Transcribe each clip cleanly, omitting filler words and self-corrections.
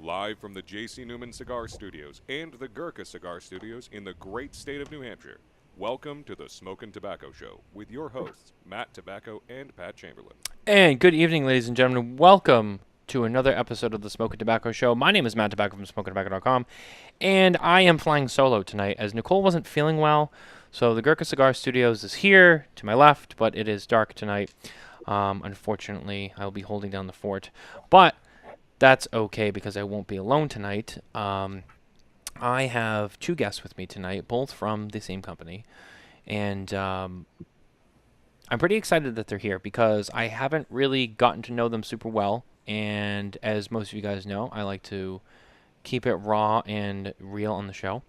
Live from the J.C. Newman Cigar Studios and the Gurkha Cigar Studios in the great state of New Hampshire. Welcome to the Smokin Tabacco Show with your hosts, Matt Tobacco and Pat Chamberlain. And good evening, ladies and gentlemen. Welcome to another episode of the Smokin Tabacco Show. My name is Matt Tobacco from SmokinTabacco.com, and I am flying solo tonight as Nicole wasn't feeling well. So the Gurkha Cigar Studios is here to my left, but it is dark tonight. Unfortunately, I will be holding down the fort, but that's okay because I won't be alone tonight. I have two guests with me tonight, both from the same company, and I'm pretty excited that they're here because I haven't really gotten to know them super well. And as most of you guys know, I like to keep it raw and real on the show.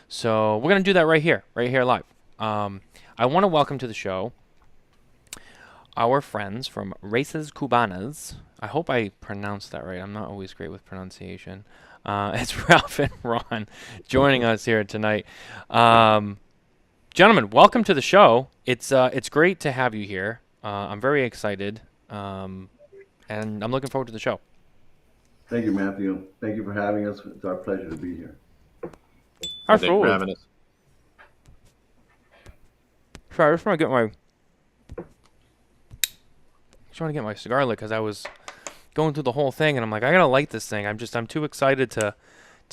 So we're going to do that right here live. I want to welcome to the show our friends from Raices Cubanas. I hope I pronounced that right. I'm not always great with pronunciation. It's Ralph and Ron joining us here tonight. Gentlemen, welcome to the show. It's great to have you here. I'm very excited, and I'm looking forward to the show. Thank you, Matthew. Thank you for having us. It's our pleasure to be here. Thanks for having us. Sorry, I just want to get my cigar lit because I was going through the whole thing, and I'm like, I gotta light this thing. I'm too excited to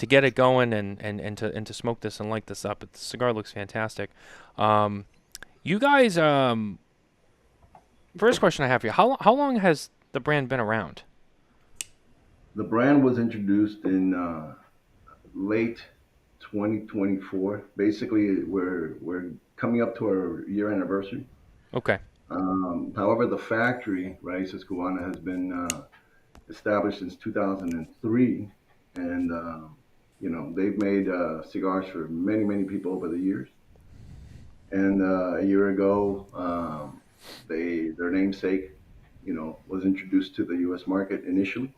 get it going and to smoke this and light this up. The cigar looks fantastic. You guys, first question I have for you: How long has the brand been around? The brand was introduced in late 2024. Basically, we're coming up to our year anniversary. Okay. However, the factory, Raices Cubanas, has been established since 2003, and they've made cigars for many people over the years. And a year ago, their namesake, was introduced to the U.S. market initially.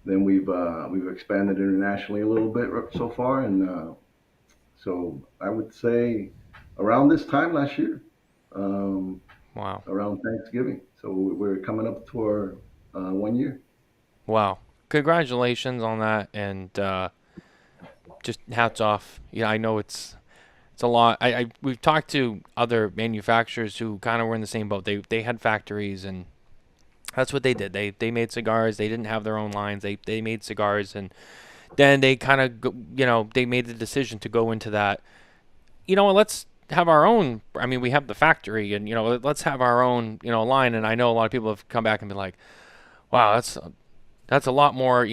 Then we've expanded internationally a little bit so far, and so I would say around this time last year, Wow. around Thanksgiving. So we're coming up to our 1 year. Wow. Congratulations on that, and just hats off. I know it's a lot. We've talked to other manufacturers who kind of were in the same boat. They had factories, and that's what they did. They made cigars. They didn't have their own lines. They made cigars, and then they kind of they made the decision to go into that. Let's have our own. I mean, we have the factory, and let's have our own line. And I know a lot of people have come back and been like, wow, that's a lot more,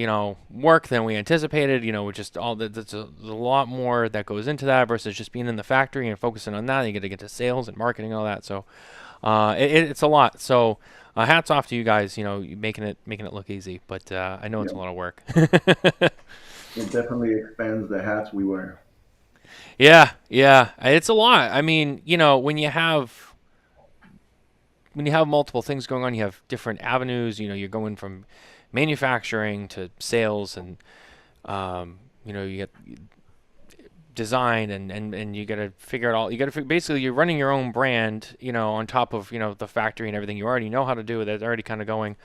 work than we anticipated. Just all that. There's a lot more that goes into that versus just being in the factory and focusing on that. You got to get to sales and marketing and all that. So, it's a lot. So, hats off to you guys. Making it look easy, but I know it's a lot of work. It definitely expands the hats we wear. Yeah, it's a lot. I mean, when you have multiple things going on, you have different avenues. You're going from manufacturing to sales, and you get design, and you got to figure it all. You got to basically you're running your own brand, on top of the factory and everything. You already know how to do it. It's already kind of going.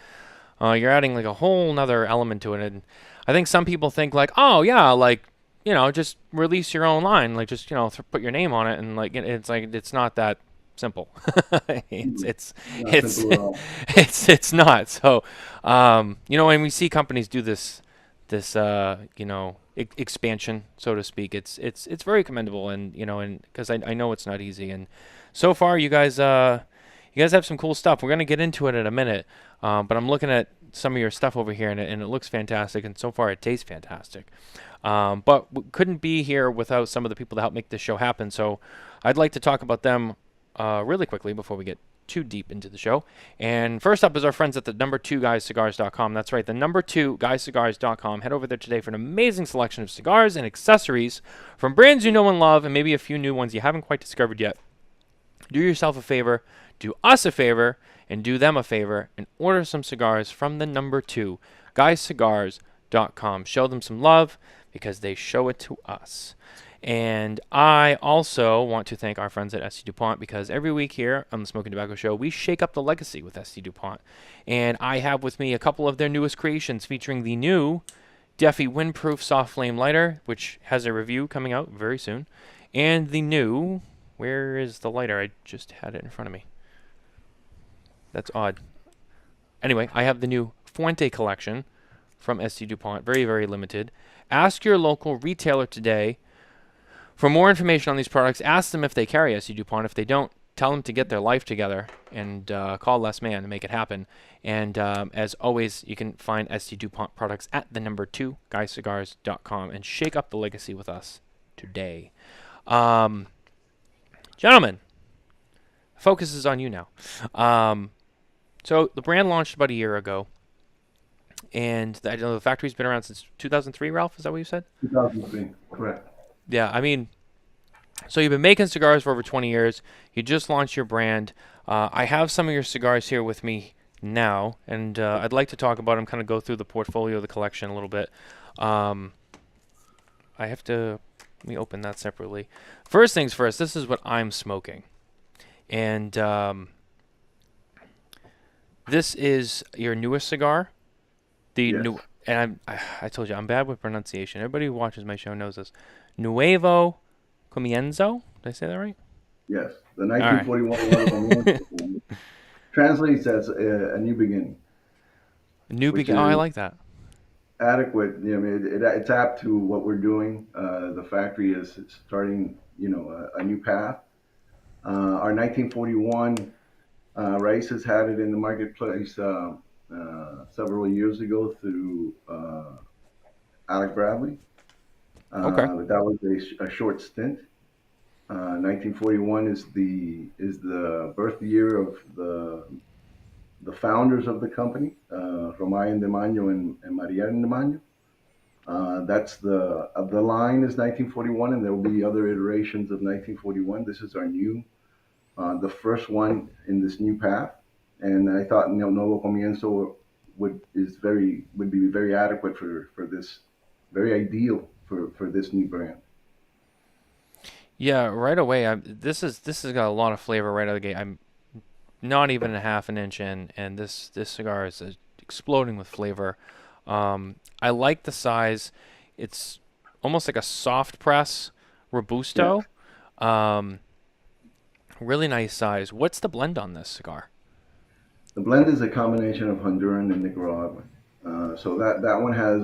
You're adding like a whole nother element to it, and I think some people think like, oh yeah, like just release your own line, like just put your name on it, and like it's not that simple. it's not. So when we see companies do this expansion, so to speak, it's very commendable, and and because I know it's not easy, and so far you guys have some cool stuff. We're gonna get into it in a minute, but I'm looking at some of your stuff over here, and it looks fantastic, and so far it tastes fantastic. But we couldn't be here without some of the people that help make this show happen. So I'd like to talk about them really quickly before we get too deep into the show. And first up is our friends at the number 2guyscigars.com. That's right, the number 2guyscigars.com. Head over there today for an amazing selection of cigars and accessories from brands you know and love, and maybe a few new ones you haven't quite discovered yet. Do yourself a favor, do us a favor, and do them a favor, and order some cigars from the number 2guyscigars.com. Show them some love because they show it to us. And I also want to thank our friends at Dupont because every week here on the Smokin Tabacco Show, we shake up the legacy with Dupont. And I have with me a couple of their newest creations featuring the new Deafy Windproof Soft Flame Lighter, which has a review coming out very soon. And the new, where is the lighter? I just had it in front of me. That's odd. Anyway, I have the new Fuente collection from ST Dupont, very, very limited. Ask your local retailer today for more information on these products. Ask them if they carry ST Dupont. If they don't, tell them to get their life together and call Les Mann to make it happen. And as always, you can find ST Dupont products at the number 2 guyscigars.com and shake up the legacy with us today. Gentlemen, focus is on you now. So the brand launched about a year ago, and I know the factory's been around since 2003. Ralph, is that what you said? 2003, correct. Yeah, I mean, so you've been making cigars for over 20 years. You just launched your brand. I have some of your cigars here with me now, and I'd like to talk about them, kind of go through the portfolio, the collection a little bit. I have to, let me open that separately. First things first, this is what I'm smoking. And this is your newest cigar. Yes. And I told you, I'm bad with pronunciation. Everybody who watches my show knows this. Nuevo Comienzo? Did I say that right? Yes, the 1941 translates as a new beginning. New beginning. Oh, I like that. Adequate. I mean, it's apt to what we're doing. The factory is starting, a new path. Our 1941 Raices had it in the marketplace several years ago through Alec Bradley. Okay. But that was a short stint. 1941 is the birth year of the founders of the company, Romain de Maño and Mariano de Maño. That's the line is 1941, and there will be other iterations of 1941. This is our new, the first one in this new path, and I thought Nuevo Comienzo would be very adequate for this, very ideal for this new brand. Yeah, right away. This has got a lot of flavor right out of the gate. I'm not even a half an inch in, and this cigar is exploding with flavor. I like the size. It's almost like a soft press Robusto. Yeah. Really nice size. What's the blend on this cigar? The blend is a combination of Honduran and Nicaraguan. So that one has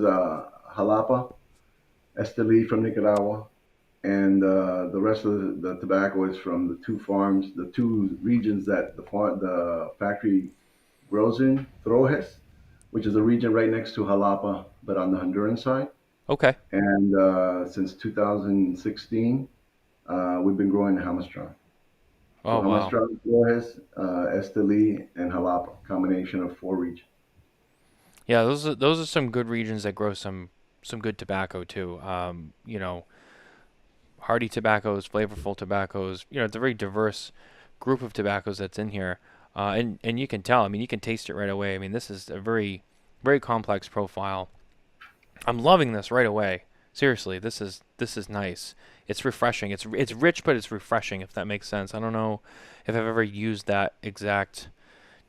Jalapa, Esteli from Nicaragua, and the rest of the tobacco is from the two farms, the two regions that the factory grows in, Trojes, which is a region right next to Jalapa, but on the Honduran side. Okay. And since 2016, we've been growing Jamastran. Oh, so wow. Jamastran, Trojes, Esteli, and Jalapa, combination of 4 regions. Yeah, those are some good regions that grow some good tobacco too. Hardy tobaccos, flavorful tobaccos. It's a very diverse group of tobaccos that's in here, and you can tell. I mean, you can taste it right away. I mean, this is a very, very complex profile. I'm loving this right away. Seriously, this is nice. It's refreshing. It's rich, but it's refreshing. If that makes sense. I don't know if I've ever used that exact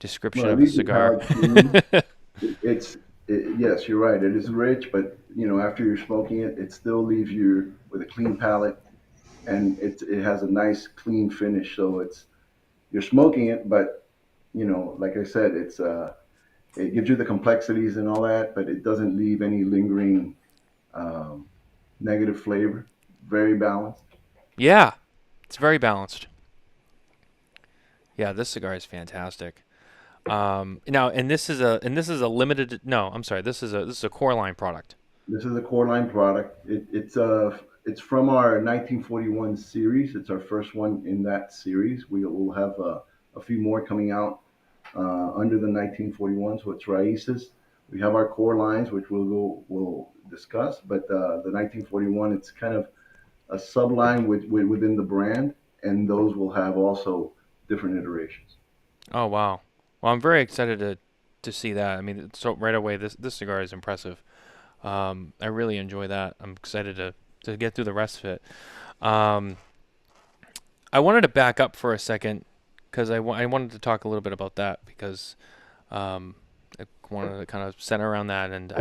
description of a cigar. Yes, you're right. It is rich, but after you're smoking it, it still leaves you with a clean palate, and it has a nice clean finish. So you're smoking it, but like I said, it gives you the complexities and all that, but it doesn't leave any lingering negative flavor. Very balanced. Yeah, it's very balanced. Yeah, this cigar is fantastic. Now, and this is a limited. No, I'm sorry. This is a core line product. This is a core line product. It's from our 1941 series. It's our first one in that series. We will have a few more coming out under the 1941. So it's Raices. We have our core lines, which we'll discuss. But the 1941, it's kind of a subline within the brand, and those will have also different iterations. Oh, wow. Well, I'm very excited to see that. I mean, so right away, this cigar is impressive. I really enjoy that. I'm excited to get through the rest of it. I wanted to back up for a second because I wanted to talk a little bit about that because I wanted to kind of center around that. And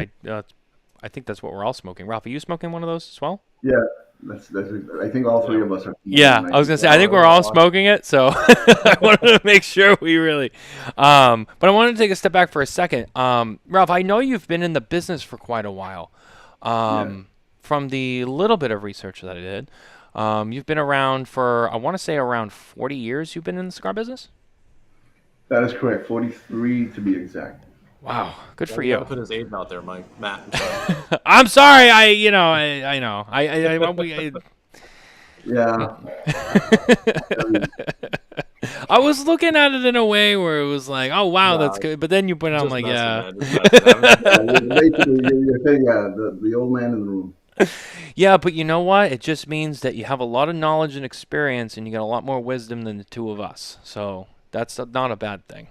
I think that's what we're all smoking. Ralph, are you smoking one of those as well? Yeah, that's. I think all three of us are. Yeah, I was gonna say I think we're all smoking it, so I wanted to make sure we really. But I wanted to take a step back for a second. Ralph, I know you've been in the business for quite a while. Yeah, From the little bit of research that I did, you've been around for, I want to say, around 40 years. You've been in the cigar business. that is correct. 43 to be exact. Wow, good Yeah, for you got to you. put his age out there, Mike. Matt, I'm sorry. I'm sorry. I know. Yeah, I was looking at it in a way where it was like, oh wow, that's Nah, good. But then you put it on just like, messing, yeah. man. Just messing. basically, you're saying, yeah, the old man in the room. Yeah, but you know what? It just means that you have a lot of knowledge and experience, and you got a lot more wisdom than the two of us. So that's not a bad thing.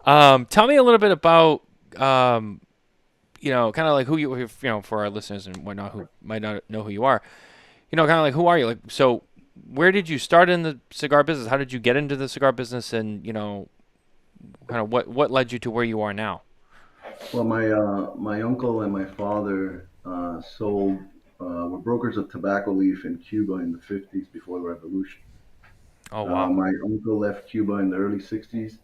Tell me a little bit about, kind of like who for our listeners and whatnot who might not know who you are. Kind of like who are you? Like, so where did you start in the cigar business? How did you get into the cigar business? And kind of what led you to where you are now? Well, my uncle and my father sold were brokers of tobacco leaf in Cuba in the 50s before the revolution. Oh wow. My uncle left Cuba in the early 60s,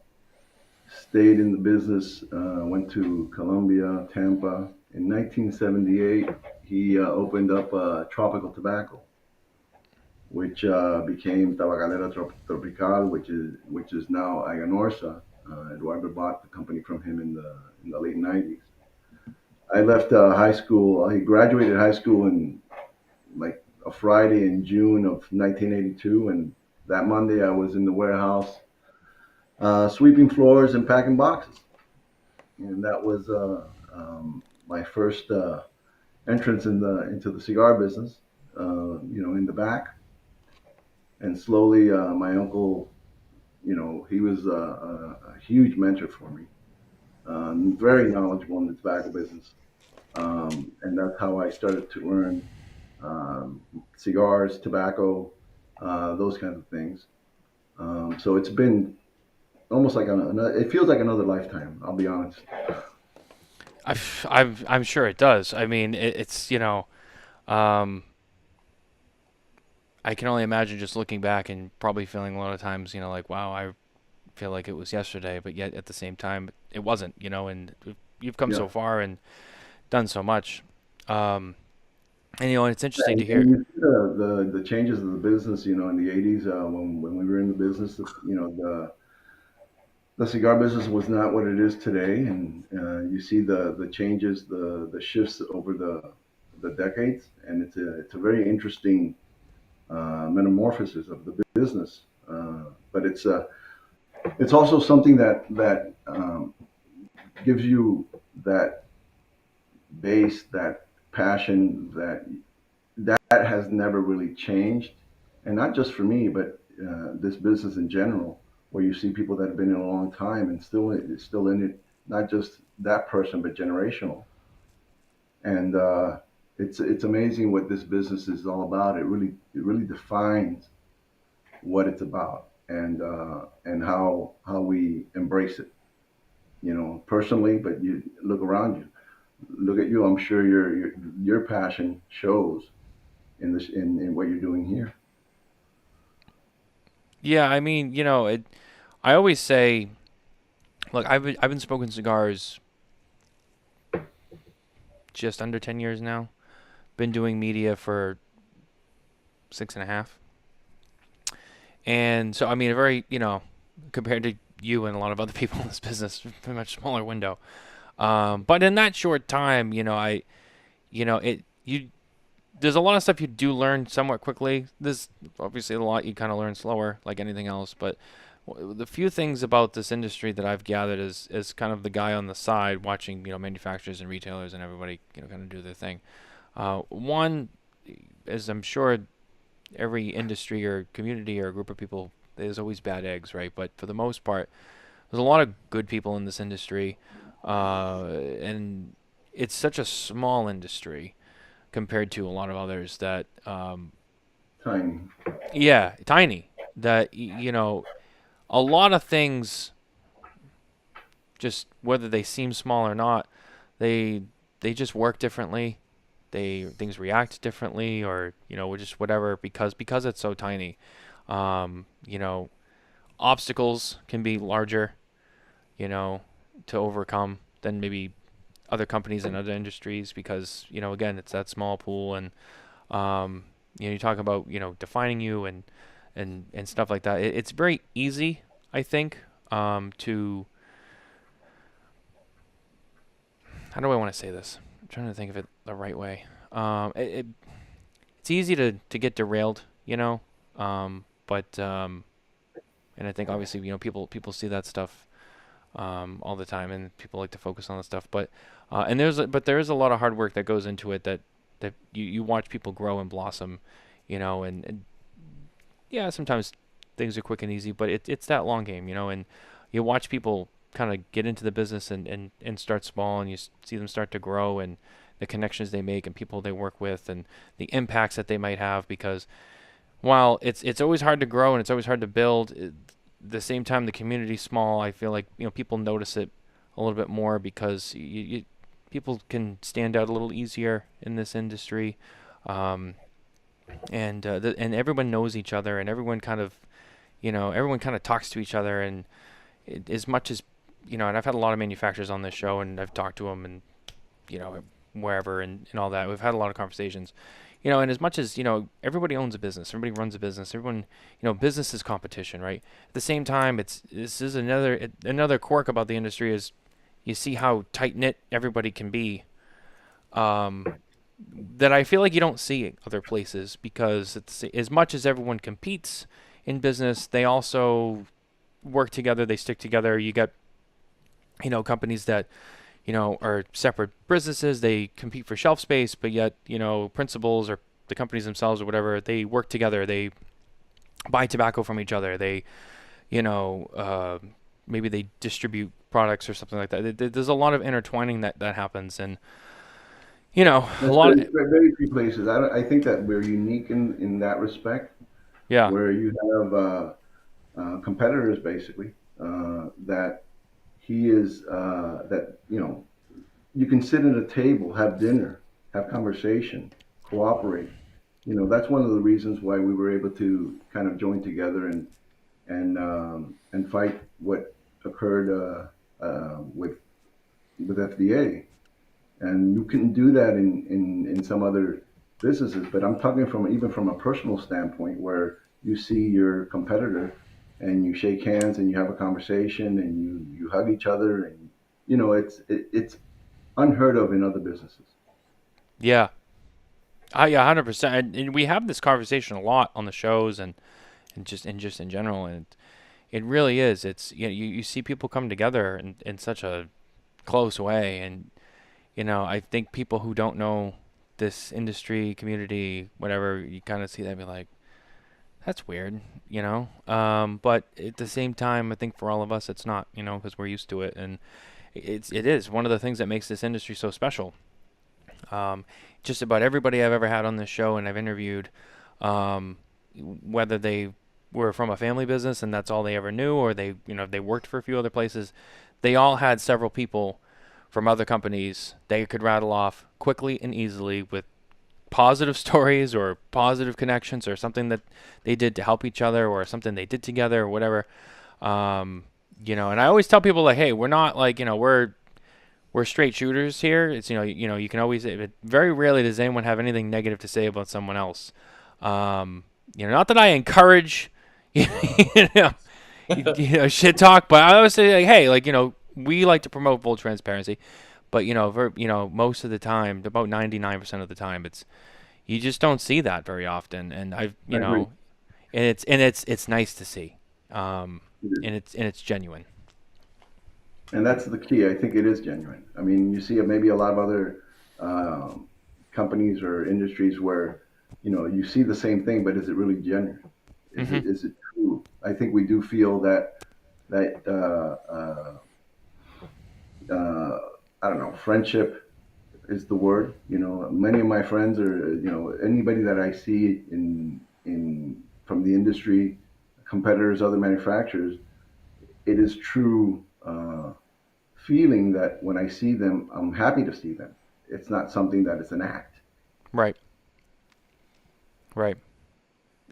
stayed in the business, went to Colombia, Tampa. In 1978, he opened up Tropical Tobacco, which became Tabacalera Tropical, which is now Aganorsa. Eduardo bought the company from him in the late 90s. I left high school. I graduated high school in like a Friday in June of 1982, and that Monday I was in the warehouse sweeping floors and packing boxes, and that was my first entrance into the cigar business. In the back, and slowly my uncle, he was a huge mentor for me. Very knowledgeable in the tobacco business, and that's how I started to learn cigars, tobacco, those kinds of things. So it's been almost like it feels like another lifetime. I'll be honest. I'm sure it does. I mean, it's um, I can only imagine just looking back and probably feeling a lot of times, like, wow, I feel like it was yesterday, but yet at the same time, it wasn't, and you've come Yeah. so far and done so much. And it's interesting to And hear. you see the changes of the business, in the 80s when we were in the business, the cigar business was not what it is today, and you see the changes, the shifts over the decades, and it's a very interesting metamorphosis of the business. But it's also something that gives you that base, that passion, that has never really changed, and not just for me, but this business in general, where you see people that have been in a long time and still in it, not just that person, but generational. And it's amazing what this business is all about. It really defines what it's about, and how we embrace it. Personally, but you look around you, look at you. I'm sure your passion shows in what you're doing here. Yeah, I mean, I always say, look, I've been smoking cigars just under 10 years now. Been doing media for 6.5. And so, I mean, a very, compared to you and a lot of other people in this business, very much smaller window. But in that short time, there's a lot of stuff you do learn somewhat quickly. There's obviously a lot you kind of learn slower, like anything else. But the few things about this industry that I've gathered is kind of the guy on the side watching, manufacturers and retailers and everybody, kind of do their thing. One, as I'm sure every industry or community or group of people, there's always bad eggs, right? But for the most part, there's a lot of good people in this industry, and it's such a small industry compared to a lot of others that, Tiny. yeah, tiny. That a lot of things, just whether they seem small or not, they they just work differently. Things react differently, or just whatever, because it's so tiny. Um, you know, Obstacles can be larger, you know, to overcome than maybe other companies in other industries, because again, it's that small pool. And you talk about defining you and stuff like that. It's very easy, I think, to how do I want to say this? I'm trying to think of it the right way. It's easy to get derailed, but and I think obviously people see that stuff all the time, and people like to focus on the stuff. But there is a lot of hard work that goes into it, that you watch people grow and blossom, and yeah, sometimes things are quick and easy, but it's that long game, and you watch people kind of get into the business and start small, and you see them start to grow, and the connections they make and people they work with and the impacts that they might have. Because while it's always hard to grow and it's always hard to build, the same time the community's small, I feel like people notice it a little bit more, because people can stand out a little easier in this industry. Um, and everyone knows each other, and everyone kind of talks to each other. And as much as and I've had a lot of manufacturers on this show, and I've talked to them, and wherever, and all that, we've had a lot of conversations. And as much as everybody owns a business, everybody runs a business, everyone, business is competition, right? At the same time, this is another quirk about the industry, is you see how tight knit everybody can be. That I feel like you don't see other places, because it's, as much as everyone competes in business, they also work together, they stick together. You got companies that are separate businesses, they compete for shelf space, but yet principals or the companies themselves or whatever, they work together, they buy tobacco from each other, they maybe they distribute products or something like that. There's a lot of intertwining that happens. And a That's lot of, very few places. I think that we're unique in that respect, yeah. where you have competitors basically that he is that you can sit at a table, have dinner, have conversation, cooperate. That's one of the reasons why we were able to kind of join together and fight what occurred with FDA. And you can do that in some other businesses, but I'm talking even from a personal standpoint, where you see your competitor and you shake hands and you have a conversation and you hug each other, and it's unheard of in other businesses. Yeah. Yeah, 100%. And we have this conversation a lot on the shows, and just in general, and it really is. It's you see people come together in such a close way. And I think people who don't know this industry, community, whatever, you kind of see that and be like, that's weird, But at the same time, I think for all of us, it's not, because we're used to it. And it is one of the things that makes this industry so special. Um, just about everybody I've ever had on this show and I've interviewed, whether they were from a family business and that's all they ever knew, or they worked for a few other places, they all had several people from other companies they could rattle off quickly and easily, with positive stories or positive connections or something that they did to help each other, or something they did together, or whatever. And I always tell people, like, hey, we're not like, we're straight shooters here. It's, you can always, very rarely does anyone have anything negative to say about someone else. Not that I encourage, you know, shit talk, but I always say, like, hey, like, we like to promote full transparency, but most of the time, about 99% of the time, you just don't see that very often. And I agree. and it's nice to see, and it's genuine. And that's the key. I think it is genuine. I mean, you see maybe a lot of other um, companies or industries where you see the same thing, but is it really genuine? Hmm. Is it true? I think we do feel that uh, I don't know, friendship is the word. Many of my friends, or anybody that I see in from the industry, competitors, other manufacturers, it is true feeling that when I see them, I'm happy to see them. It's not something that is an act. Right. Right.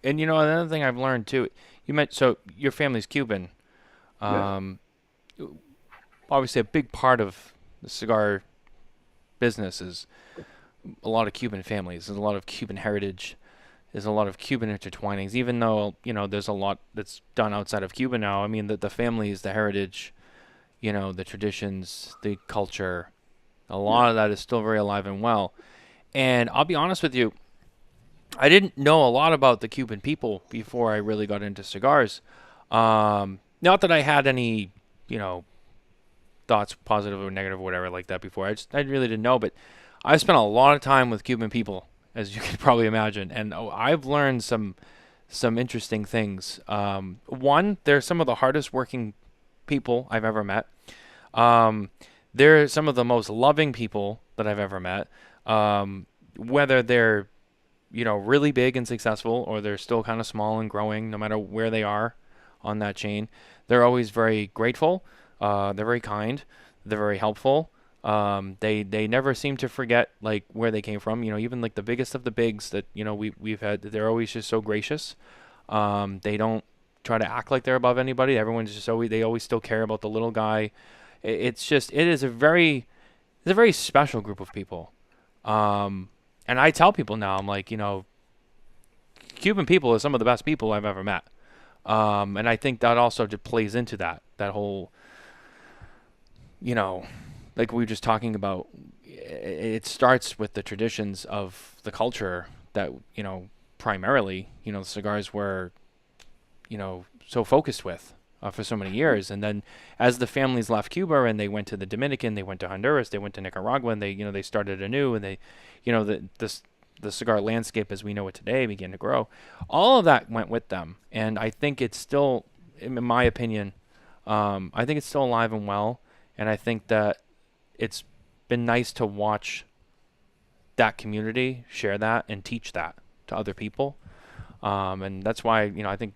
And another thing I've learned too. You meant so your family's Cuban. Yes. Um, Obviously, a big part of the cigar business is a lot of Cuban families. There's a lot of Cuban heritage. There's a lot of Cuban intertwinings. Even though there's a lot that's done outside of Cuba now. I mean, the families, the heritage, the traditions, the culture. A Yeah. lot of that is still very alive and well. And I'll be honest with you, I didn't know a lot about the Cuban people before I really got into cigars. Not that I had any, thoughts, positive or negative or whatever like that before. I really didn't know, but I spent a lot of time with Cuban people, as you can probably imagine, and I've learned some interesting things. One, they're some of the hardest working people I've ever met. Um, they're some of the most loving people that I've ever met. Whether they're really big and successful, or they're still kind of small and growing, no matter where they are on that chain. They're always very grateful. They're very kind. They're very helpful. They never seem to forget like where they came from. Even like the biggest of the bigs that we've had, they're always just so gracious. They don't try to act like they're above anybody. Everyone's just always they always still care about the little guy. It is a very special group of people. And I tell people now, I'm like, Cuban people are some of the best people I've ever met. And I think that also just plays into that whole, like we were just talking about. It starts with the traditions of the culture that, primarily, the cigars were, so focused with for so many years. And then as the families left Cuba and they went to the Dominican, they went to Honduras, they went to Nicaragua, and they started anew, and they, the cigar landscape as we know it today began to grow. All of that went with them, and I think it's still, in my opinion, I think it's still alive and well, and I think that it's been nice to watch that community share that and teach that to other people, and that's why I think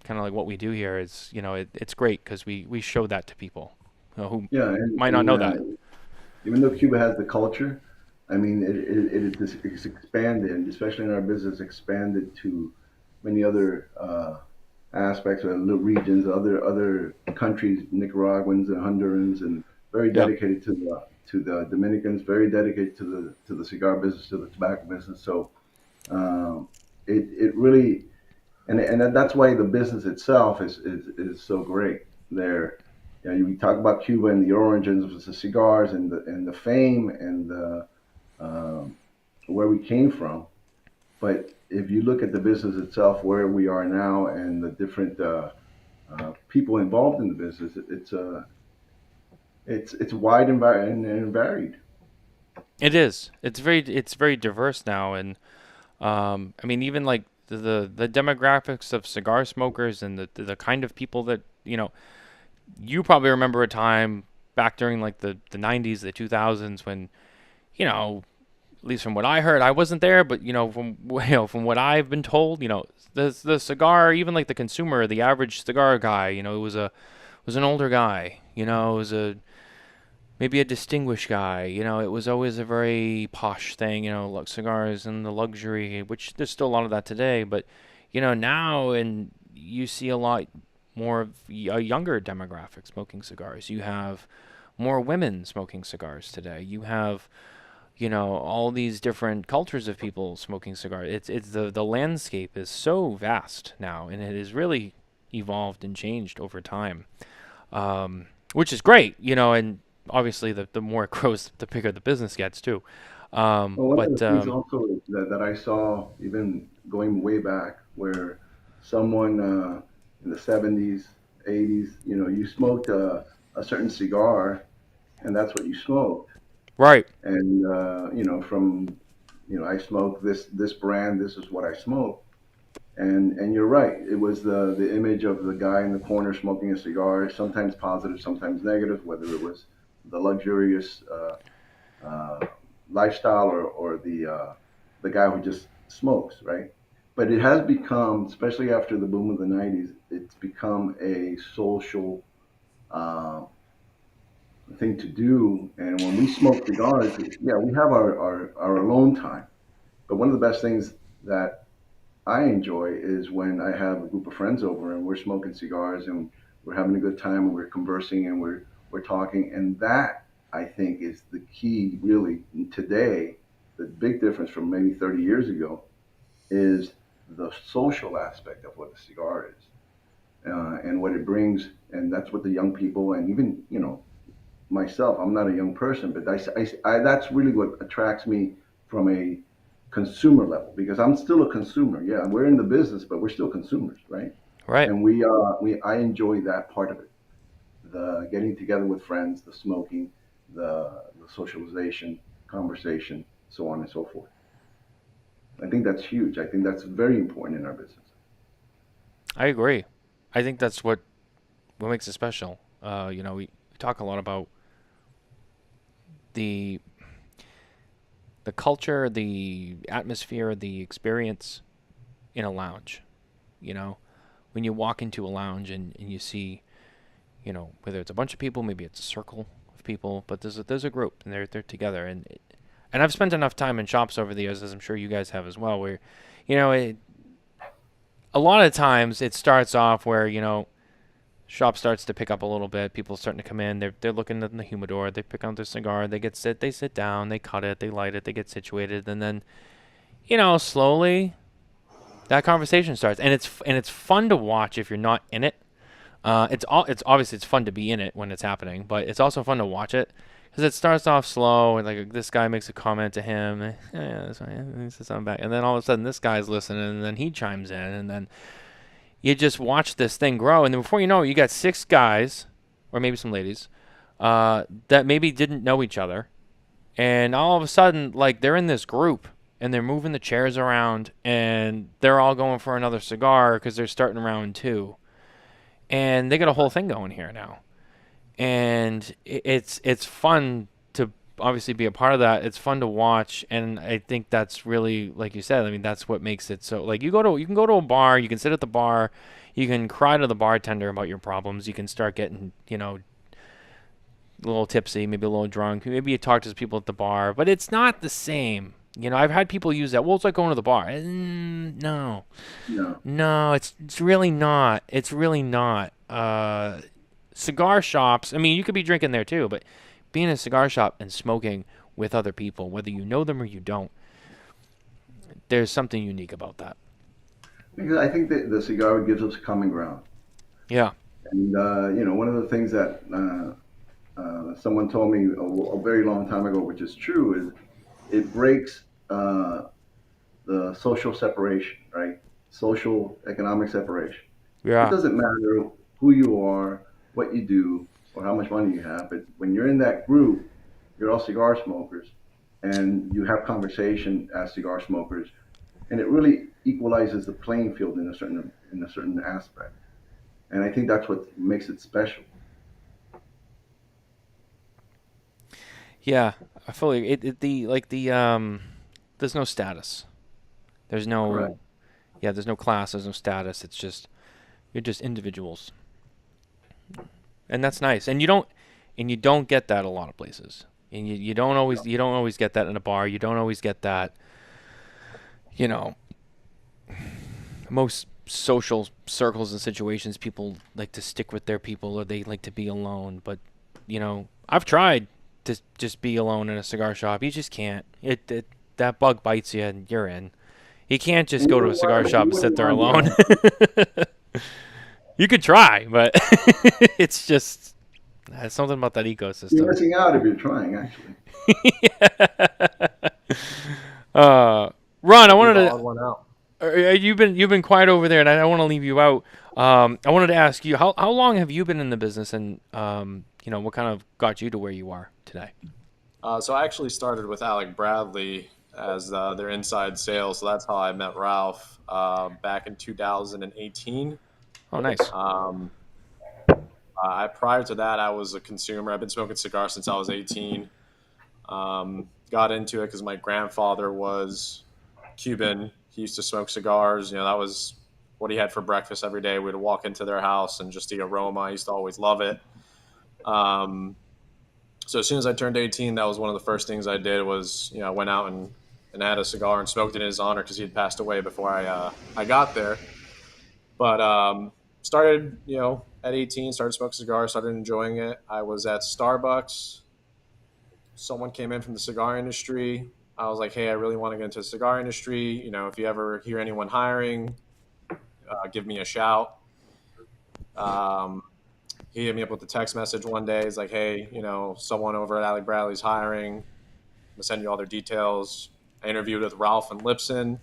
kind of like what we do here is it's great because we show that to people who Yeah, might not know that. even though Cuba has the culture, I mean, it's expanded, and especially in our business, expanded to many other aspects of regions, other countries, Nicaraguans and Hondurans, and very Yep. dedicated to the Dominicans, very dedicated to the cigar business, to the tobacco business. So um, it really, and that's why the business itself is so great. There, we talk about Cuba and the origins of the cigars and the fame and the where we came from. But if you look at the business itself, where we are now, and the different people involved in the business, it's wide and varied. It is. It's very diverse now, and I mean, even like the demographics of cigar smokers and the kind of people that you probably remember a time back during like the 90s, the 2000s when at least from what I heard, I wasn't there, but from from what I've been told, the cigar, even like the consumer, the average cigar guy, it was an older guy, it was a maybe a distinguished guy, it was always a very posh thing, like cigars and the luxury, which there's still a lot of that today, but now and you see a lot more of a younger demographic smoking cigars. You have more women smoking cigars today. You have all these different cultures of people smoking cigars. It's the landscape is so vast now, and it has really evolved and changed over time, which is great, and obviously the more it grows, the bigger the business gets too. Well, one of But the things also that I saw, even going way back, where someone in the 70s, 80s, you smoked a certain cigar, and that's what you smoked. right, And from I smoke this brand. This is what I smoke. And you're right. It was the image of the guy in the corner smoking a cigar, sometimes positive, sometimes negative, whether it was the luxurious uh, lifestyle or the guy who just smokes, right? But it has become, especially after the boom of the '90s, it's become a social uh, thing to do. And when we smoke cigars, yeah, we have our alone time. But one of the best things that I enjoy is when I have a group of friends over and we're smoking cigars and we're having a good time and we're conversing and we're talking. And that I think is the key really today. The big difference from maybe 30 years ago is the social aspect of what a cigar is and what it brings. And that's what the young people and even, myself, I'm not a young person, but that's really what attracts me from a consumer level because I'm still a consumer. Yeah, we're in the business, but we're still consumers, right? Right. And I enjoy that part of it, the getting together with friends, the smoking, the socialization, conversation, so on and so forth. I think that's huge. I think that's very important in our business. I agree. I think that's what makes it special. We talk a lot about the culture, the atmosphere, the experience in a lounge. You know, when you walk into a lounge and you see, whether it's a bunch of people, maybe it's a circle of people, but there's a group and they're together and I've spent enough time in shops over the years, as I'm sure you guys have as well, where, a lot of times it starts off where shop starts to pick up a little bit. People starting to come in. They're looking in the humidor. They pick out their cigar. They sit down. They cut it. They light it. They get situated, and then slowly that conversation starts. And it's fun to watch if you're not in it. It's obviously it's fun to be in it when it's happening, but it's also fun to watch it because it starts off slow and like this guy makes a comment to him. Yeah, that's right. He says something back, and then all of a sudden this guy's listening, and then he chimes in, and then you just watch this thing grow, and then before you know it, you got six guys, or maybe some ladies, that maybe didn't know each other, and all of a sudden, like they're in this group, and they're moving the chairs around, and they're all going for another cigar because they're starting round two, and they got a whole thing going here now, and it's fun to obviously be a part of that. It's fun to watch, and I think that's really, like you said, I mean that's what makes it so. Like you can go to a bar, you can sit at the bar, you can cry to the bartender about your problems, you can start getting a little tipsy, maybe a little drunk, maybe you talk to the people at the bar, but it's not the same. I've had people use that. Well, it's like going to the bar. No, No, no, it's really not. It's really not. Cigar shops. I mean, you could be drinking there too, but being in a cigar shop and smoking with other people, whether you know them or you don't, there's something unique about that. because I think that the cigar gives us common ground. Yeah. And one of the things that someone told me a very long time ago, which is true, is it breaks the social separation, right? Social economic separation. It Yeah. doesn't matter who you are, what you do, or how much money you have, but when you're in that group, you're all cigar smokers, and you have conversation as cigar smokers, and it really equalizes the playing field in a certain aspect. And I think that's what makes it special. Yeah. I fully there's no status. There's Correct. no there's no class, there's no status. It's just you're just individuals. And that's nice. And you don't get that a lot of places. And you don't always get that in a bar. You don't always get that, you know, most social circles and situations people like to stick with their people or they like to be alone, but I've tried to just be alone in a cigar shop. You just can't. It that bug bites you and you're in. You can't just And go to a cigar shop you and sit wouldn't there want to be alone. alone. You could try, but it's just something about that You're ecosystem. missing out if you're trying, actually. uh, Ron, I I'd be wanted the to. odd one out. You've been quiet over there, and I don't want to leave you out. I wanted to ask you how long have you been in the business, and what kind of got you to where you are today? So I actually started with Alec Bradley as their inside sales. So that's how I met Ralph back in 2018. Oh, nice. Um, Prior to that, I was a consumer. I've been smoking cigars since I was 18. Got into it because my grandfather was Cuban. He used to smoke cigars. That was what he had for breakfast every day. We'd walk into their house and just the aroma. I used to always love it. Um, So as soon as I turned 18, that was one of the first things I did was, I went out and had a cigar and smoked it in his honor because he had passed away before I got there. But started, at 18, started smoking cigars, started enjoying it. I was at Starbucks. Someone came in from the cigar industry. I was like, hey, I really want to get into the cigar industry. If you ever hear anyone hiring, give me a shout. Um, he hit me up with a text message one day. He's like, hey, someone over at Alec Bradley's hiring. I'm going to send you all their details. I interviewed with Ralph and Lipson,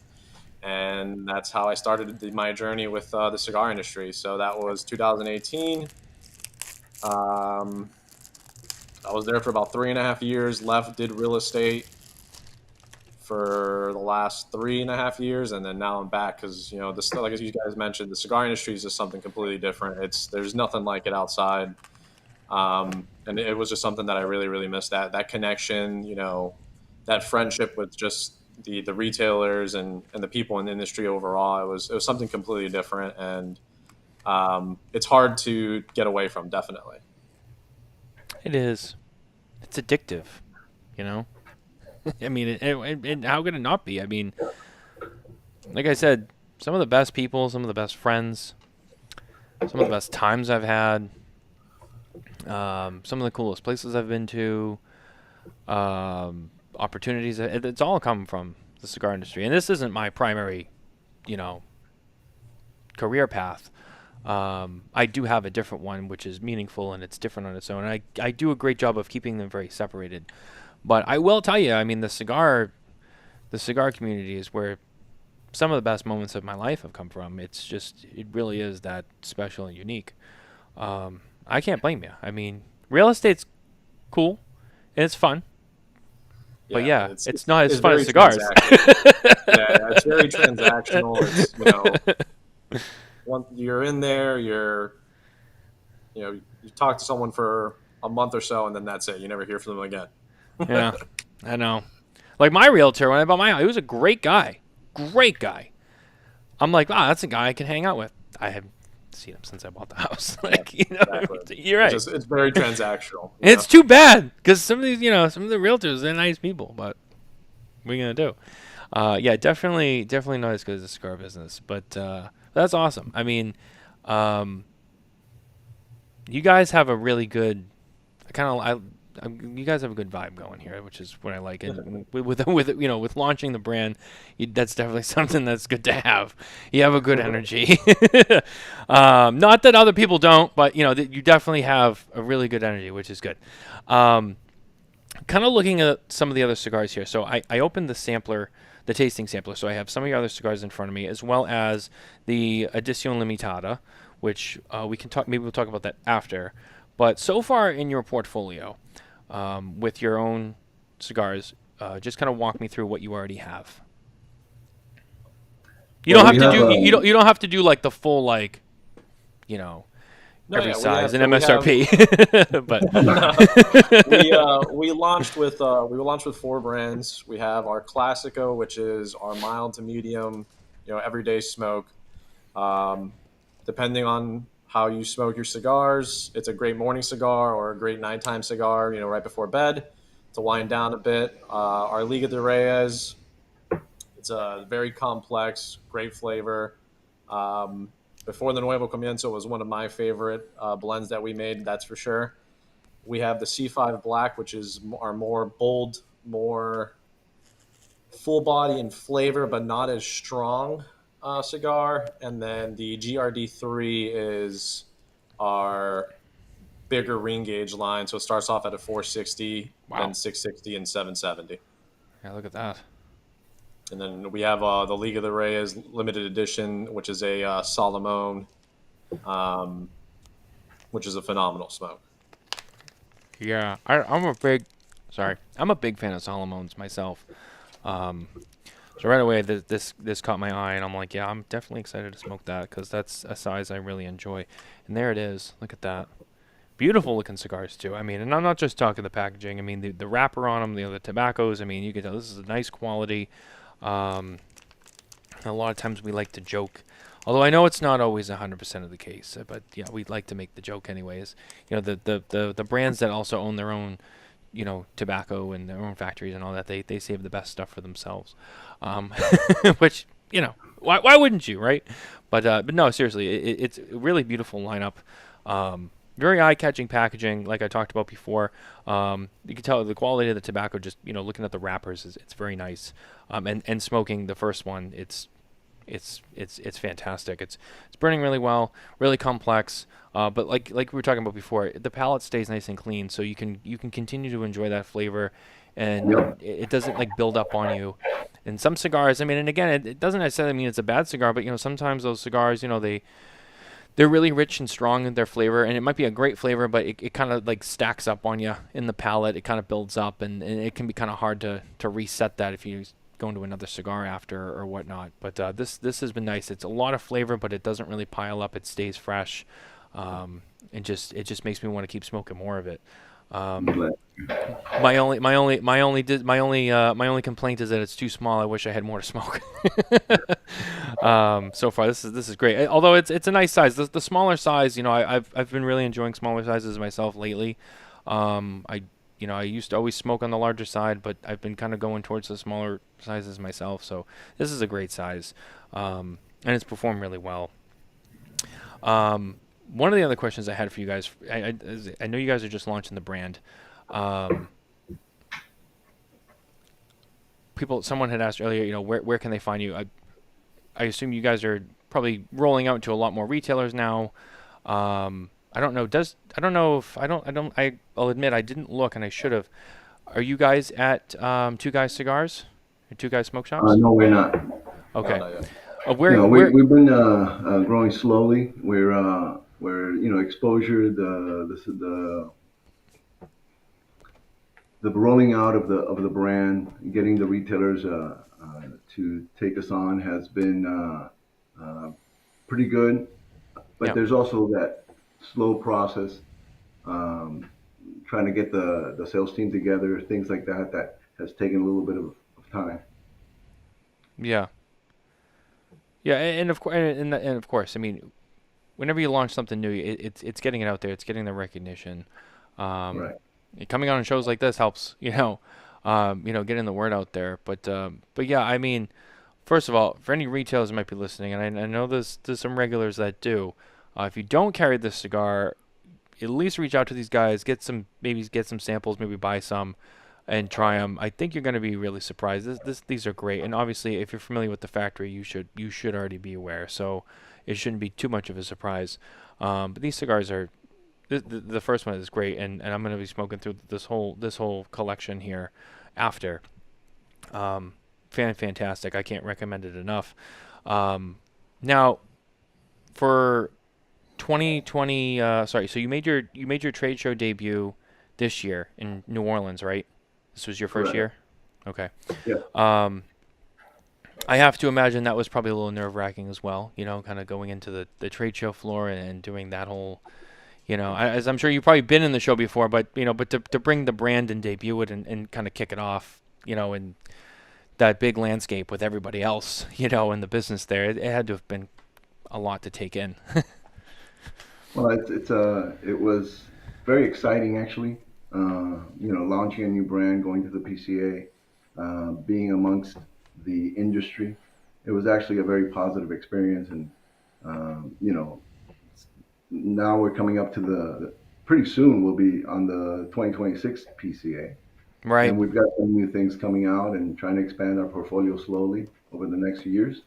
and that's how I started my journey with the cigar industry. So that was 2018. I was there for about 3.5 years, left, did real estate for the last 3.5 years, and then now I'm back because, like as you guys mentioned, the cigar industry is just something completely different. There's nothing like it outside. And it was just something that I really, really missed, that connection, that friendship with just the retailers and the people in the industry overall. It was something completely different, and it's hard to get away from, definitely. It is. It's addictive, I mean, and how could it not be? I mean, like I said, some of the best people, some of the best friends, some of the best times I've had, some of the coolest places I've been to, opportunities. It's all come from the cigar industry. And this isn't my primary, career path. I do have a different one, which is meaningful and it's different on its own. And I do a great job of keeping them very separated. But I will tell you, I mean, the cigar community is where some of the best moments of my life have come from. It really is that special and unique. I can't blame you. I mean, real estate's cool and it's fun. But yeah, it's not as fun as cigars. Yeah, it's very transactional. It's, you're in there, you talk to someone for a month or so, and then that's it. You never hear from them again. Yeah, I know. Like my realtor, when I bought my house, he was a great guy. Great guy. I'm like, wow, that's a guy I can hang out with. I haven't seen him since I bought the house. Exactly. You're right. It's very transactional. It's too bad because some of these, some of the realtors, they're nice people, but what are you gonna do? Yeah, definitely not as good as the cigar business, but that's awesome. I mean, you guys have a really good you guys have a good vibe going here, which is what I like. And with launching the brand, that's definitely something that's good to have. You have a good energy. Not that other people don't, but you definitely have a really good energy, which is good. Kind of looking at some of the other cigars here. So I opened the tasting sampler. So I have some of your other cigars in front of me, as well as the Edición Limitada, which we can talk. Maybe we'll talk about that after. But so far in your portfolio, with your own cigars, just kind of walk me through what you already have. You don't have to do like the full every size and MSRP. But we launched with 4 brands. We have our Classico, which is our mild to medium, everyday smoke. Depending on how you smoke your cigars, it's a great morning cigar or a great nighttime cigar, right before bed to wind down a bit. Our Liga de Reyes, it's a very complex, great flavor. Before the Nuevo Comienzo was one of my favorite blends that we made, that's for sure. We have the C5 Black, which is our more bold, more full body in flavor, but not as strong cigar. And then the GRD3 is our bigger ring gauge line. So it starts off at a 460, then 660, and 770. Yeah, look at that. And then we have the Liga de Reyes limited edition, which is a Salomón, which is a phenomenal smoke. Yeah, I'm a big fan of Salomóns myself. So right away, this caught my eye, and I'm like, yeah, I'm definitely excited to smoke that because that's a size I really enjoy. And there it is. Look at that. Beautiful looking cigars too. I mean, and I'm not just talking the packaging. I mean, the wrapper on them, the tobaccos. I mean, you can tell this is a nice quality. A lot of times we like to joke, although I know it's not always 100% of the case. But yeah, we'd like to make the joke anyways. The brands that also own their own tobacco and their own factories and all that. They save the best stuff for themselves, which why wouldn't you, right? But no, seriously, it's a really beautiful lineup. Very eye-catching packaging, like I talked about before. You can tell the quality of the tobacco just looking at the wrappers it's very nice. And smoking the first one, it's fantastic. It's burning really well, really complex. But like we were talking about before, the palate stays nice and clean, so you can continue to enjoy that flavor, and Yep. it doesn't like build up on you. And some cigars, I mean, and again, it doesn't necessarily mean it's a bad cigar, but sometimes those cigars, they're really rich and strong in their flavor, and it might be a great flavor, but it kind of like stacks up on you in the palate. It kind of builds up, and it can be kind of hard to reset that if you go into another cigar after or whatnot. But this has been nice. It's a lot of flavor, but it doesn't really pile up. It stays fresh. It just makes me want to keep smoking more of it. But My only complaint is that it's too small. I wish I had more to smoke. So far this is great. Although it's a nice size. The smaller size, I've been really enjoying smaller sizes myself lately. I used to always smoke on the larger side, but I've been kind of going towards the smaller sizes myself. So this is a great size, and it's performed really well. One of the other questions I had for you guys, I know you guys are just launching the brand. Someone had asked earlier, where can they find you? I assume you guys are probably rolling out to a lot more retailers now. I don't know. I'll admit I didn't look, and I should have. Are you guys at Two Guys Cigars, or Two Guys Smoke Shops? no, we're not. Okay. Not yet. We've been growing slowly. We're exposure the rolling out of the brand, getting the retailers to take us on has been pretty good. But Yeah. there's also that slow process, um, trying to get the sales team together, things like that. That has taken a little bit of time. Yeah. Yeah, and of course, I mean, whenever you launch something new, it's getting it out there, it's getting the recognition. Um, Right. Coming on shows like this helps, getting the word out there. But yeah, I mean, first of all, for any retailers that might be listening, and I know there's some regulars that do. If you don't carry this cigar, at least reach out to these guys, maybe get some samples, maybe buy some, and try them. I think you're going to be really surprised. These are great, and obviously, if you're familiar with the factory, you should already be aware. So it shouldn't be too much of a surprise. But these cigars are the first one is great, and I'm going to be smoking through this whole collection here after. Fantastic. I can't recommend it enough. Now, for 2020, sorry. So you made your trade show debut this year in New Orleans, right? This was your first Correct. year. Okay. Yeah. I have to imagine that was probably a little nerve-wracking as well. Kind of going into the trade show floor and doing that whole. As I'm sure you've probably been in the show before, but to bring the brand and debut it and kind of kick it off, in that big landscape with everybody else, in the business there, it had to have been a lot to take in. Well, it was very exciting actually. Launching a new brand, going to the PCA, being amongst the industry. It was actually a very positive experience, and now we're coming up to pretty soon we'll be on the 2026 PCA, Right. and we've got some new things coming out and trying to expand our portfolio slowly over the next few years.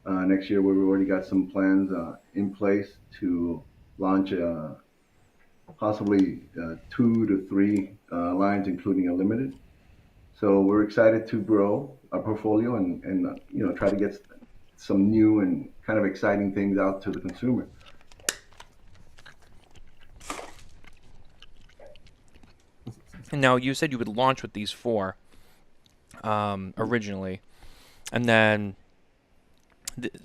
Next year, we've already got some plans in place to launch possibly 2 to 3 lines, including a limited. So we're excited to grow our portfolio and try to get some new and kind of exciting things out to the consumer. And now you said you would launch with these 4 originally, and then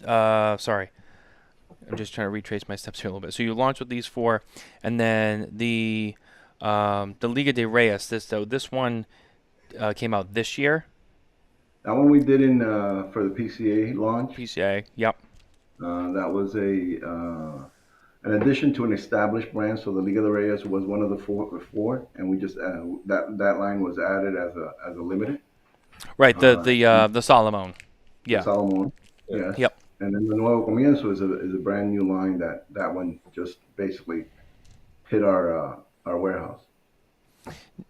sorry, I'm just trying to retrace my steps here a little bit. So you launched with these 4, and then the Liga de Reyes. This one came out this year. That one we did in for the PCA launch. PCA. Yep. That was an addition to an established brand. So the Liga de Reyes was one of the four, and we just that line was added as a limited. Right. Uh, The Solomon. the Yeah. Salomon, Yeah. yes, Yep. and then the Nuevo Comienzo is a brand new line that one just basically hit our warehouse.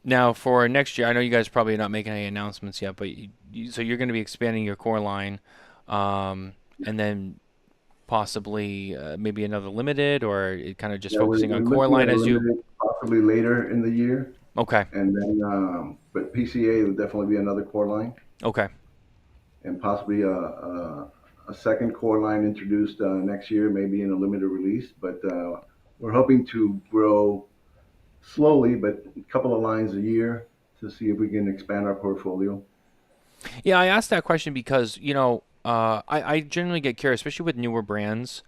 Now for next year, I know you guys probably are not making any announcements yet, but so you're going to be expanding your core line, and then possibly maybe another limited, or it kind of just Yeah, focusing we're on core looking line at a as you. limited possibly later in the year, Okay. and then but PCA would definitely be another core line, Okay. and possibly a second core line introduced next year, maybe in a limited release. But we're hoping to grow slowly, but a couple of lines a year to see if we can expand our portfolio. Yeah, I asked that question because I generally get curious, especially with newer brands.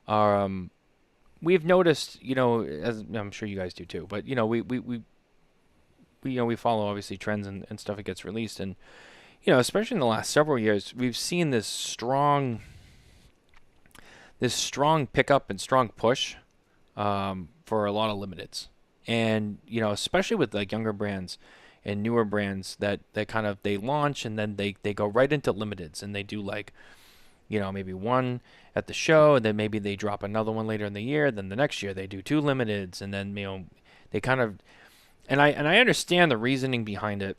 Um, we've noticed, as I'm sure you guys do too, but we follow obviously trends and stuff that gets released, and especially in the last several years, we've seen this strong pickup and strong push for a lot of limiteds, and especially with like younger brands and newer brands that kind of they launch and then they go right into limiteds, and they do like maybe one at the show, and then maybe they drop another one later in the year, then the next year they do two limiteds, and then they kind of, and I understand the reasoning behind it,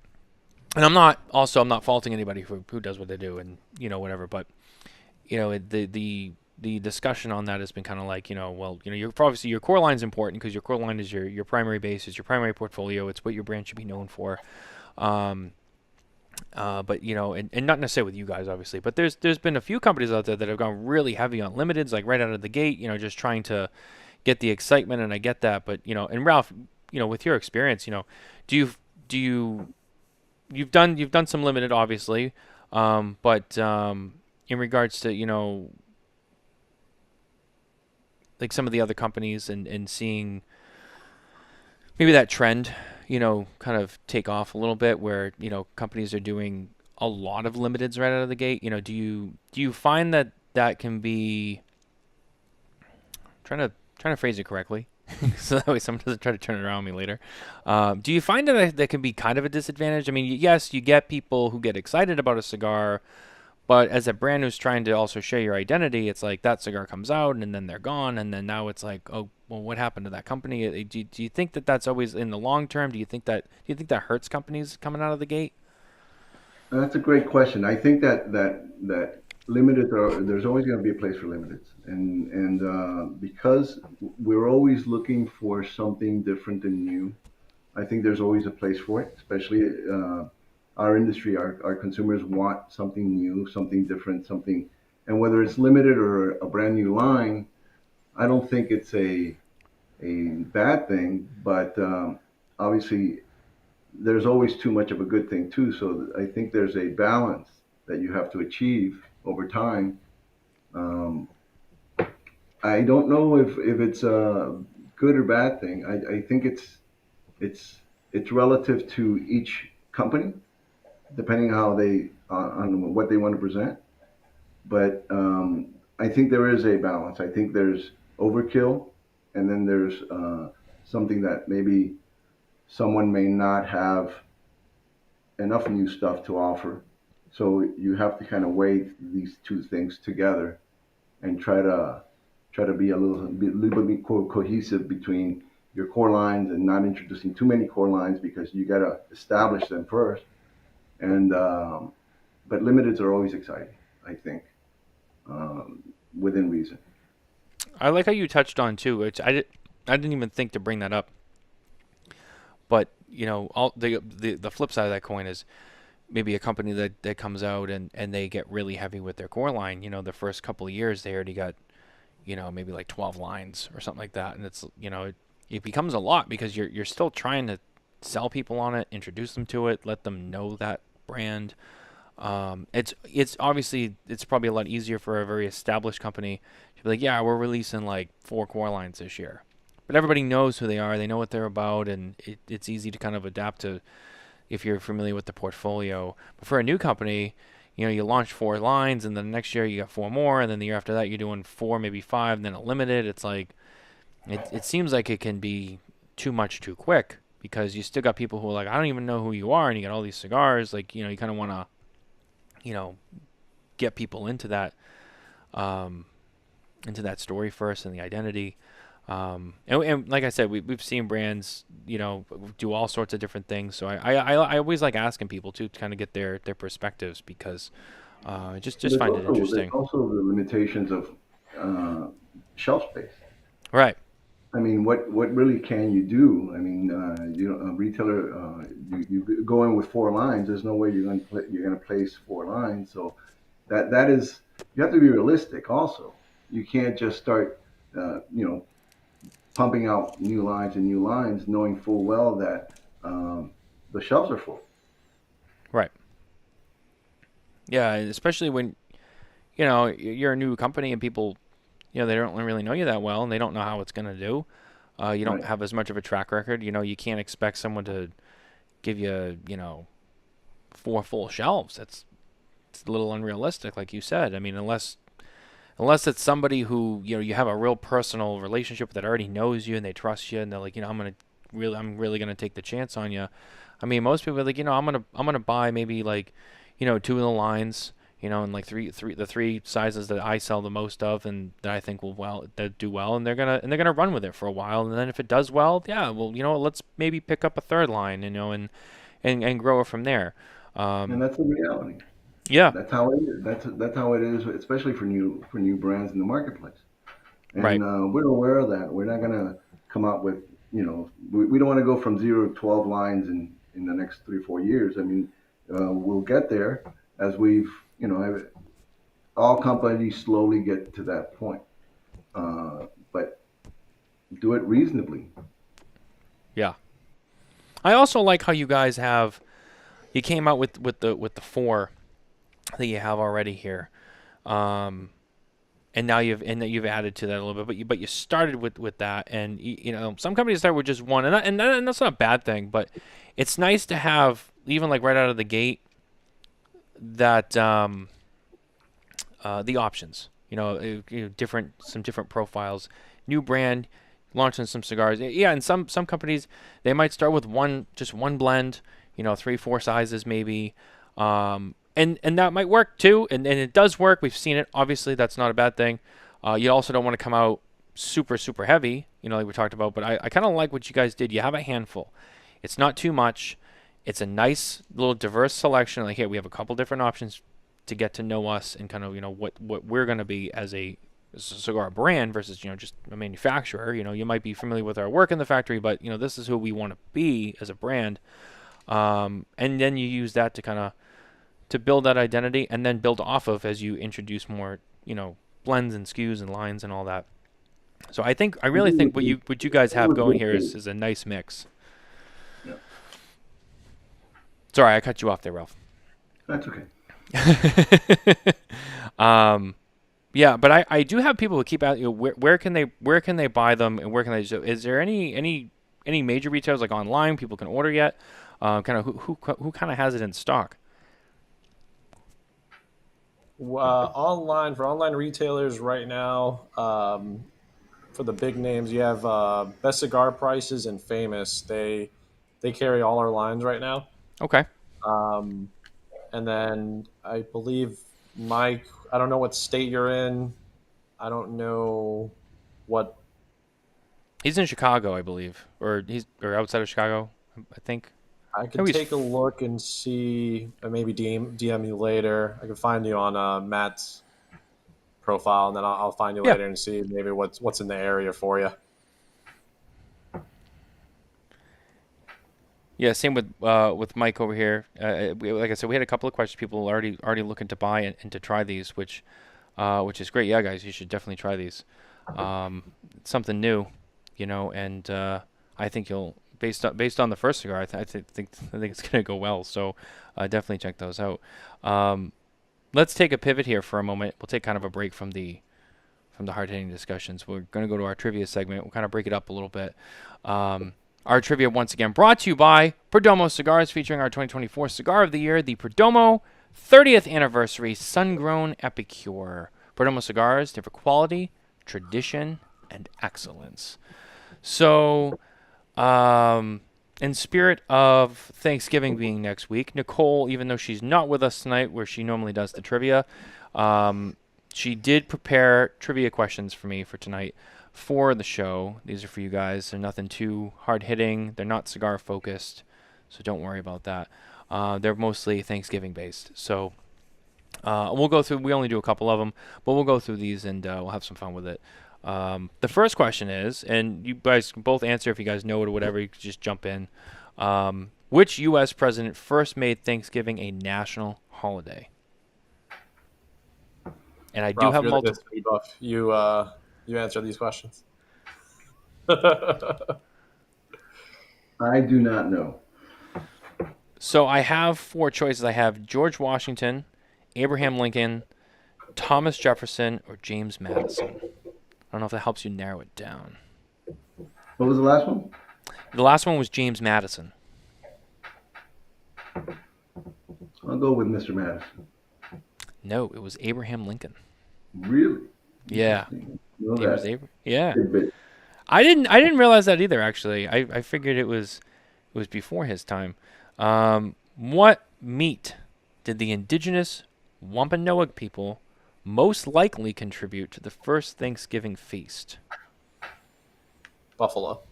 and I'm not faulting anybody who does what they do, and whatever, but the discussion on that has been kind of like, well, your obviously your core line is important because your core line is your primary base, is your primary portfolio, it's what your brand should be known for. But and not necessarily with you guys obviously, but there's been a few companies out there that have gone really heavy on limiteds, like right out of the gate, just trying to get the excitement, and I get that, but and Ralph, with your experience, do you you've done some limited obviously, but in regards to like some of the other companies, and seeing maybe that trend, kind of take off a little bit, where companies are doing a lot of limiteds right out of the gate. Do you find that can be, trying to phrase it correctly, so that way someone doesn't try to turn it around on me later. Do you find that can be kind of a disadvantage? I mean, yes, you get people who get excited about a cigar, but as a brand who's trying to also share your identity, it's like that cigar comes out and then they're gone, and then now it's like, oh, well, what happened to that company? Do you think that that's always in the long term? Do you think that hurts companies coming out of the gate? That's a great question. I think that limited there's always going to be a place for limiteds, and because we're always looking for something different and new, I think there's always a place for it. Especially our industry, our consumers want something new, something different, something, and whether it's limited or a brand new line, I don't think it's a bad thing, but obviously there's always too much of a good thing too. So I think there's a balance that you have to achieve over time. Um, I don't know if it's a good or bad thing. I think it's it's relative to each company, depending on how they on what they want to present. But I think there is a balance. I think there's overkill, and then there's something that maybe someone may not have enough new stuff to offer. So you have to kind of weigh these two things together and try to be a little bit cohesive between your core lines and not introducing too many core lines because you got to establish them first. And but limiteds are always exciting, I think, within reason. I like how you touched on too, which I didn't even think to bring that up. But all the flip side of that coin is maybe a company that comes out and they get really heavy with their core line. The first couple of years they already got maybe like 12 lines or something like that, and it's it becomes a lot because you're still trying to sell people on it, introduce them to it, let them know that brand. It's obviously it's probably a lot easier for a very established company to be like, yeah, we're releasing like 4 core lines this year, but everybody knows who they are, they know what they're about, and it's easy to kind of adapt to if you're familiar with the portfolio. But for a new company, you launch 4 lines, and then the next year you got 4 more, and then the year after that you're doing 4, maybe 5, and then a limited. It's like it seems like it can be too much too quick, because you still got people who are like, I don't even know who you are, and you got all these cigars. Like, you kind of want to, get people um, into that story first and the identity. And like I said, we've seen brands, do all sorts of different things. So I always like asking people to kind of get their perspectives, because just find it There's interesting. also the limitations of uh, shelf space. Right. I mean, what really can you do? I mean, a retailer, you go in with four lines. There's no way you're going to place four lines. So that is, you have to be realistic. Also, you can't just start, pumping out new lines, knowing full well that the shelves are full. Right. Yeah, especially when you're a new company and people, they don't really know you that well, and they don't know how it's going to do. You don't Right. have as much of a track record. You can't expect someone to give you, four full shelves. It's a little unrealistic, like you said. I mean, unless it's somebody who you have a real personal relationship that already knows you and they trust you, and they're like, I'm really gonna take the chance on you. I mean, most people are like, I'm gonna buy maybe like, two of the lines, and like the three sizes that I sell the most of and that I think that do well, and they're gonna run with it for a while, and then if it does well, yeah, well, let's maybe pick up a third line, and grow it from there. And Um, that's the reality. yeah, That's how it is. That's how it is, especially for new brands in the marketplace. right. And we're aware of that. We're not going to come out with, we don't want to go from 0 to 12 lines in the next 3 or 4 years. I mean, we'll get there as all companies slowly get to that point. But do it reasonably. Yeah. I also like how you came out with the four that you have already here, um, and now you've added to that a little bit, but you started with that, and some companies start with just one, and that's not a bad thing, but it's nice to have, even like right out of the gate, that the options, some different profiles, new brand, launching some cigars. Yeah, and some companies, they might start with just one blend, 3, 4 sizes maybe, and that might work too, and it does work. We've seen it. Obviously, that's not a bad thing. You also don't want to come out super super heavy, like we talked about. But I kind of like what you guys did. You have a handful. It's not too much. It's a nice little diverse selection. Like, here we have a couple different options to get to know us, and kind of what we're going to be as a cigar brand versus just a manufacturer. You might be familiar with our work in the factory, but this is who we want to be as a brand. And then you use that to kind of to build that identity, and then build off of as you introduce more blends and SKUs and lines and all that. So I really think what you guys have going here is a nice mix. Yeah, Sorry, I cut you off there, Ralph. that's okay. Yeah, but I do have people who keep out. Where can they buy them, and where can they? So is there any major retailers like online people can order yet? Kind of who kind of has it in stock? Online, for online retailers right now, for the big names, you have Best Cigar Prices and Famous. They carry all our lines right now. Okay. Um, and then I believe Mike. I don't know what state you're in. I don't know what. He's in Chicago, I believe, or outside of Chicago, I think. I No, can take a look and see, and maybe DM you later. I can find you on Matt's profile, and then I'll find you Yeah. later and see maybe what's in the area for you. Yeah, same with Mike over here. Like I said, we had a couple of questions. People already looking to buy and to try these, which is great. Yeah, guys, you should definitely try these. It's something new, and I think you'll based on the first cigar, I think it's gonna go well. So definitely check those out. Let's take a pivot here for a moment. We'll take kind of a break from the hard hitting discussions. We're gonna go to our trivia segment. We'll kind of break it up a little bit. Our trivia, once again, brought to you by Perdomo Cigars, featuring our 2024 Cigar of the Year, the Perdomo 30th Anniversary Sun-Grown Epicure. Perdomo Cigars, different quality, tradition, and excellence. So, in spirit of Thanksgiving being next week, Nicole, even though she's not with us tonight where she normally does the trivia, she did prepare trivia questions for me for tonight for the show. These are for you guys. They're nothing too hard-hitting. They're not cigar-focused, so don't worry about that. They're mostly Thanksgiving-based. So we'll go through. We only do a couple of them, but we'll go through these and we'll have some fun with it. The first question is, and you guys can both answer if you guys know it or whatever, you can just jump in. Which U.S. president first made Thanksgiving a national holiday? And I do Ralph, have you're the multiple. history buff. You answer these questions. I do not know. So I have 4 choices. I have George Washington, Abraham Lincoln, Thomas Jefferson, or James Madison. I don't know if that helps you narrow it down. What was the last one? The last one was James Madison. I'll go with Mr. Madison. No, it was Abraham Lincoln. Really? Yeah. Know It was that. yeah. Tidbit. I didn't realize that either, actually. I figured it was before his time. What meat did the indigenous Wampanoag people most likely contribute to the first Thanksgiving feast? Buffalo.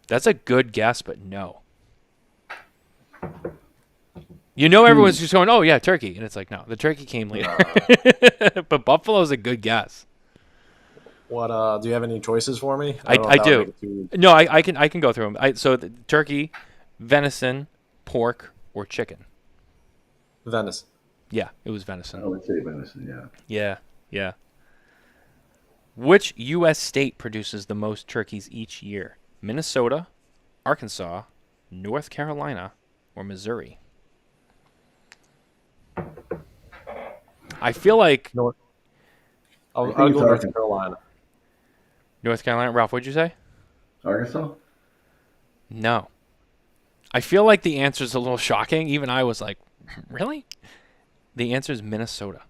That's a good guess, but no. You know, everyone's just going, "Oh yeah, turkey," and it's like, no, the turkey came later. But buffalo's a good guess. What? Do you have any choices for me? I don't know if that would do. make it too- No, I can go through them. So the turkey, venison, pork, or chicken. Venison. Yeah, it was I venison. would say venison, yeah. Yeah, yeah. Which U.S. state produces the most turkeys each year? Minnesota, Arkansas, North Carolina, or Missouri? I feel like North. I I'll think go it's North Arkansas. Carolina. North Carolina. Ralph, what'd you say? Arkansas? No. I feel like the answer is a little shocking. Even I was like, really? The answer is Minnesota.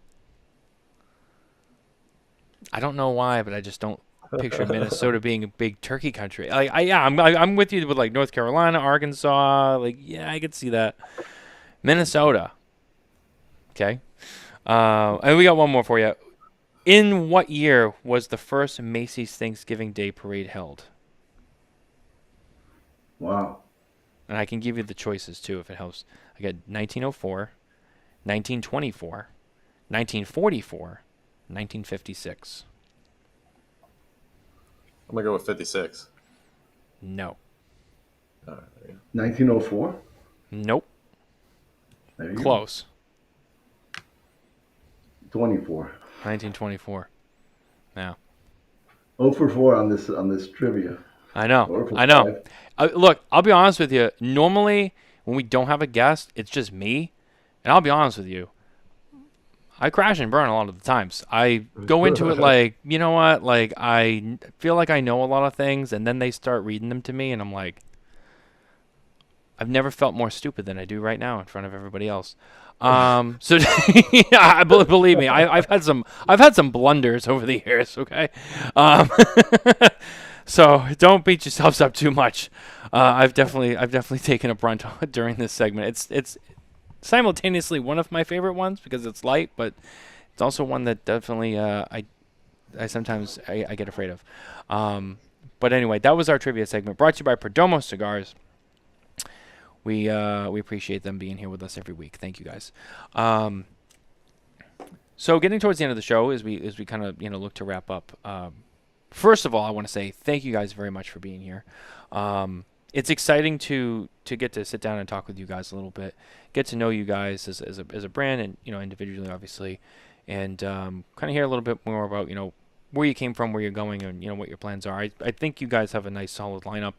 I don't know why, but I just don't picture Minnesota being a big turkey country. I'm with you with like North Carolina, Arkansas. Like, yeah, I could see that. Minnesota. Okay. And we got one more for you. In what year was the first Macy's Thanksgiving Day Parade held? Wow. And I can give you the choices too if it helps. I got 1904, 1924, 1944, 1956. I'm gonna go with 56. No. All right, there you go. 1904? Nope. There you go. Close. 24. 1924. Yeah. 0 for 4 on this trivia. I know. Or for I know. 5. Look, I'll be honest with you. Normally, when we don't have a guest, it's just me. And I'll be honest with you. I crash and burn a lot of the times. I go into it like, you know what? Like, I feel like I know a lot of things, and then they start reading them to me, and I'm like, I've never felt more stupid than I do right now in front of everybody else. So yeah, believe me, I've had some blunders over the years. Okay, so don't beat yourselves up too much. I've definitely taken a brunt during this segment. It's simultaneously one of my favorite ones because it's light, but it's also one that definitely I sometimes I get afraid of. But anyway, that was our trivia segment brought to you by Perdomo Cigars. We appreciate them being here with us every week. Thank you guys. So getting towards the end of the show as we kind of look to wrap up. First of all, I want to say thank you guys very much for being here. It's exciting to get to sit down and talk with you guys a little bit, get to know you guys as a brand and individually obviously, and kind of hear a little bit more about where you came from, where you're going, and what your plans are. I think you guys have a nice solid lineup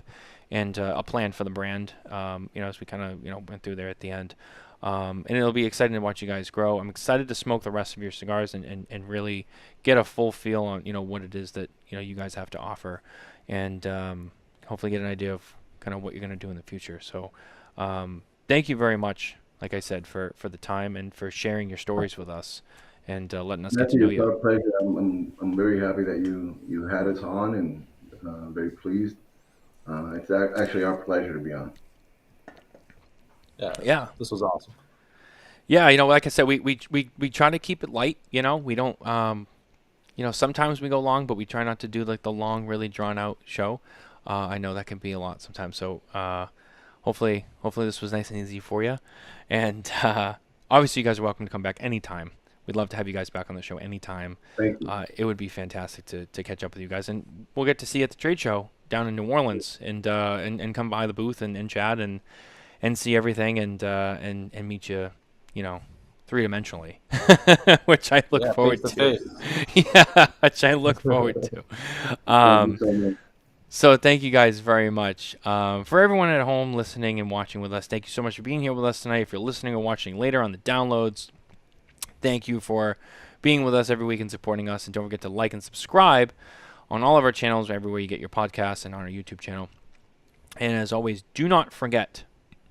and a plan for the brand, as we kind of went through there at the end. And it'll be exciting to watch you guys grow. I'm excited to smoke the rest of your cigars and really get a full feel on what it is that you guys have to offer, and hopefully get an idea of kind of what you're going to do in the future. So thank you very much, like I said, for the time and for sharing your stories with us and letting us get to Matthew, know it's you. our pleasure. I'm very happy that you had us on, and very pleased. It's actually our pleasure to be on. Yeah, Yeah. this was awesome. Yeah, like I said, we try to keep it light. We don't. Sometimes we go long, but we try not to do like the long, really drawn out show. I know that can be a lot sometimes. So hopefully this was nice and easy for you. And obviously, you guys are welcome to come back anytime. We'd love to have you guys back on the show anytime. Thank you. It would be fantastic to catch up with you guys, and we'll get to see you at the trade show down in New Orleans, and come by the booth and chat and see everything and meet you, three-dimensionally, which I look forward face to. face. Yeah, which I look forward to. Thank you so much. So thank you guys very much. For everyone at home listening and watching with us, thank you so much for being here with us tonight. If you're listening or watching later on the downloads, thank you for being with us every week and supporting us. And don't forget to like and subscribe on all of our channels, everywhere you get your podcasts, and on our YouTube channel. And as always, do not forget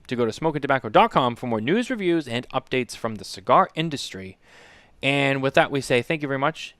to go to smokintabacco.com for more news, reviews, and updates from the cigar industry. And with that, we say thank you very much,